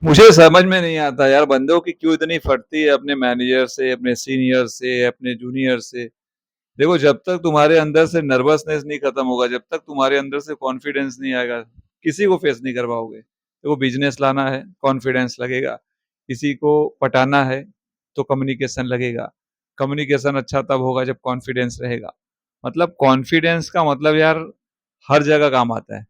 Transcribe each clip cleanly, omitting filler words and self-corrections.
मुझे समझ में नहीं आता यार, बंदों की क्यों इतनी फटती है अपने मैनेजर से, अपने सीनियर से, अपने जूनियर से। देखो, जब तक तुम्हारे अंदर से नर्वसनेस नहीं खत्म होगा, जब तक तुम्हारे अंदर से कॉन्फिडेंस नहीं आएगा, किसी को फेस नहीं कर पाओगे। देखो, बिजनेस लाना है, कॉन्फिडेंस लगेगा। किसी को पटाना है, तो कम्युनिकेशन लगेगा। कम्युनिकेशन अच्छा तब होगा जब कॉन्फिडेंस रहेगा। मतलब कॉन्फिडेंस का मतलब यार हर जगह काम आता है।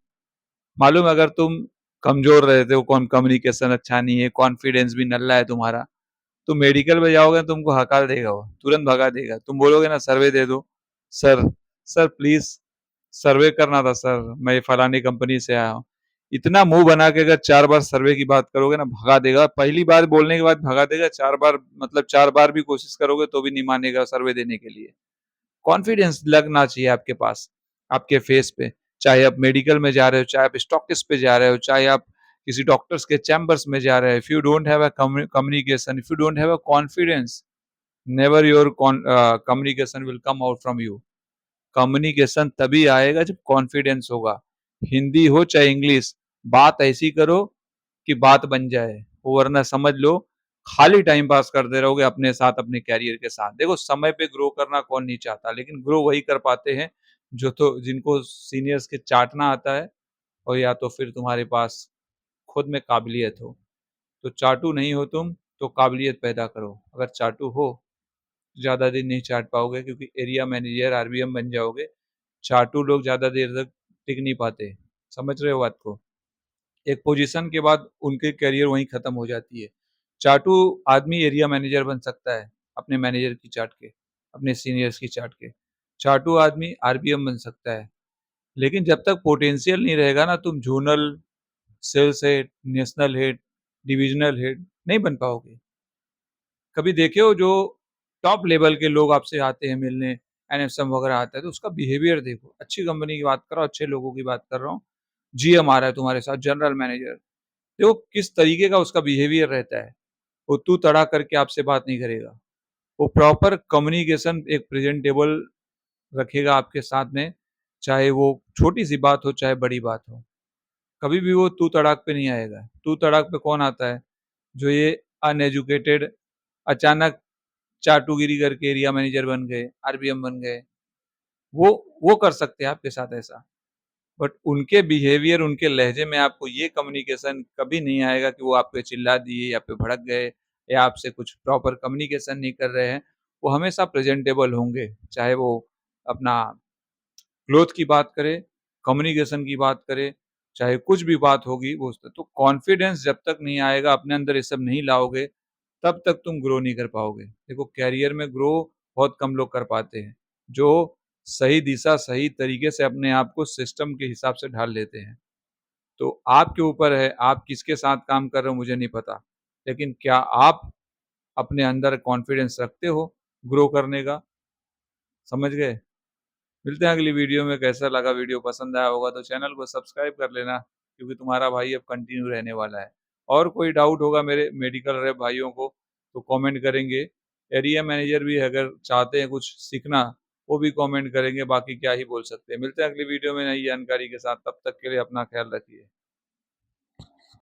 मालूम है, अगर तुम कमजोर रहते हो, कम्युनिकेशन अच्छा नहीं है, कॉन्फिडेंस भी नल्ला है तुम्हारा, तो मेडिकल में जाओगे, तुमको हकार देगा, वो तुरंत भगा देगा। तुम बोलोगे ना सर्वे दे दो, सर, सर प्लीज सर्वे करना था सर, मैं फलानी कंपनी से आया हूँ। इतना मुंह बना के अगर 4 बार सर्वे की बात करोगे ना, भगा देगा। पहली बार बोलने के बाद भगा देगा, 4 बार मतलब 4 बार भी कोशिश करोगे तो भी नहीं मानेगा सर्वे देने के लिए। कॉन्फिडेंस लगना चाहिए आपके पास, आपके फेस पे। चाहे आप मेडिकल में जा रहे हो, चाहे आप स्टॉकिस्ट पे जा रहे हो, चाहे आप किसी डॉक्टर्स के चैम्बर्स में जा रहे हो, if you don't have a communication, if you don't have a confidence, never your communication will come out from you. Communication तभी आएगा जब कॉन्फिडेंस होगा। हिंदी हो चाहे इंग्लिश, बात ऐसी करो कि बात बन जाए। वो वरना समझ लो खाली टाइम पास करते रहोगे अपने साथ, अपने कैरियर के साथ। देखो, समय पे ग्रो करना कौन नहीं चाहता, लेकिन ग्रो वही कर पाते हैं जो तो जिनको सीनियर्स के चाटना आता है, और या तो फिर तुम्हारे पास खुद में काबिलियत हो। तो चाटू नहीं हो तुम, तो काबिलियत पैदा करो। अगर चाटू हो, ज़्यादा दिन नहीं चाट पाओगे, क्योंकि एरिया मैनेजर आरबीएम बन जाओगे। चाटू लोग ज़्यादा देर तक टिक नहीं पाते। समझ रहे हो बात को? एक पोजीशन के बाद उनके करियर वहीं खत्म हो जाती है। चाटू आदमी एरिया मैनेजर बन सकता है, अपने मैनेजर की चाट के, अपने सीनियर्स की चाट के। चाटू आदमी आरबीएम बन सकता है, लेकिन जब तक पोटेंशियल नहीं रहेगा ना, तुम zonal, sales head, national head, divisional head नहीं बन पाओगे। कभी देखे हो जो टॉप लेवल के लोग आपसे आते हैं मिलने, एनएसएम वगैरह आता है, तो उसका बिहेवियर देखो। अच्छी कंपनी की बात कर रहा हूँ, अच्छे लोगों की बात कर रहा हूँ। जीएम आ रहा है तुम्हारे साथ, जनरल मैनेजर, देखो किस तरीके का उसका बिहेवियर रहता है। वो तू तड़ा करके आपसे बात नहीं करेगा। वो प्रॉपर कम्युनिकेशन एक प्रेजेंटेबल रखेगा आपके साथ में, चाहे वो छोटी सी बात हो चाहे बड़ी बात हो। कभी भी वो तू तड़ाक पे नहीं आएगा। तू तड़ाक पे कौन आता है? जो ये अनएजुकेटेड, अचानक चाटुगिरी करके एरिया मैनेजर बन गए, आरबीएम बन गए। वो वो कर सकते हैं आपके साथ ऐसा। बट उनके बिहेवियर, उनके लहजे में आपको ये कम्युनिकेशन कभी नहीं आएगा कि वो आप पे चिल्ला दिए, या पे भड़क गए, या आपसे कुछ प्रॉपर कम्युनिकेशन नहीं कर रहे हैं। वो हमेशा प्रेजेंटेबल होंगे, चाहे वो अपना ग्रोथ की बात करें, कम्युनिकेशन की बात करें, चाहे कुछ भी बात होगी वो तो कॉन्फिडेंस जब तक नहीं आएगा, अपने अंदर ये सब नहीं लाओगे, तब तक तुम ग्रो नहीं कर पाओगे। देखो, कैरियर में ग्रो बहुत कम लोग कर पाते हैं, जो सही दिशा, सही तरीके से अपने आप को सिस्टम के हिसाब से ढाल लेते हैं। तो आपके ऊपर है, आप किसके साथ काम कर रहे हो मुझे नहीं पता, लेकिन क्या आप अपने अंदर कॉन्फिडेंस रखते हो ग्रो करने का? समझ गए? मिलते हैं अगली वीडियो में। कैसा लगा, वीडियो पसंद आया होगा तो चैनल को सब्सक्राइब कर लेना, क्योंकि तुम्हारा भाई अब कंटिन्यू रहने वाला है। और कोई डाउट होगा मेरे मेडिकल रैप भाइयों को तो कमेंट करेंगे। एरिया मैनेजर भी अगर चाहते हैं कुछ सीखना, वो भी कमेंट करेंगे। बाकी क्या ही बोल सकते हैं। मिलते हैं अगली वीडियो में नई जानकारी के साथ, तब तक के लिए अपना ख्याल रखिए।